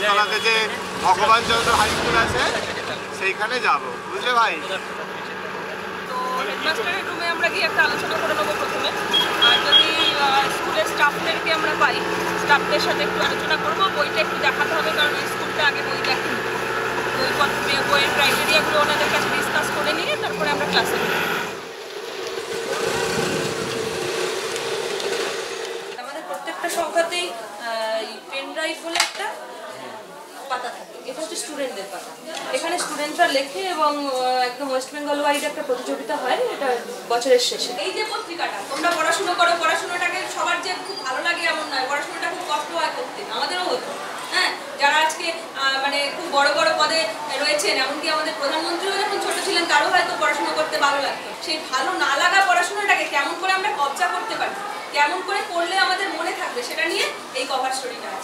আগরতলাতে যে ভগবান চন্দ্র high school আছে সেইখানে যাব, বুঝলে ভাই? তো হেডমাস্টারের রুমে আমরা গিয়ে একটা আলোচনা করে নেবো প্রথমে, আর যদি স্কুলের স্টাফদেরকে আমরা পাই, স্টাফদের সাথে একটু আলোচনা করবো। বইটা একটু দেখাতে হবে, কারণ এই স্কুলটা আগে বই দেখেনি। বইয়ের ক্রাইটেরিয়াগুলো ওনাদের কাছে ডিসকাস করে নিয়ে তারপরে আমরা ক্লাসে যাবো। আমাদের প্রত্যেকটা সংখ্যাতেই পেন ড্রাইভ বলে একটা পাতা থাকে, এটা হচ্ছে স্টুডেন্টদের পাতা। এখানে স্টুডেন্টরা লেখে এবং একদম ওয়েস্ট বেঙ্গল ওয়াইড একটা প্রতিযোগিতা হয়, এটা বছরের শেষে। এই যে পত্রিকাটা, তোমরা পড়াশুনো করো, পড়াশোনাটাকে সবার যে খুব ভালো লাগে এমন নয়, পড়াশোনাটা খুব কষ্ট হয় করতে, আমাদেরও হতো। হ্যাঁ, যারা আজকে মানে খুব বড় বড় পদে রয়েছেন, এমনকি আমাদের প্রধানমন্ত্রীও যখন ছোট ছিলেন তারও হয়তো পড়াশোনা করতে ভালো লাগতো। সেই ভালো না লাগা পড়াশোনাটাকে কেমন করে আমরা কবজা করতে পারি, কেমন করে পড়লে আমাদের মনে থাকবে, সেটা নিয়ে এই কভার স্টোরিটা আছে।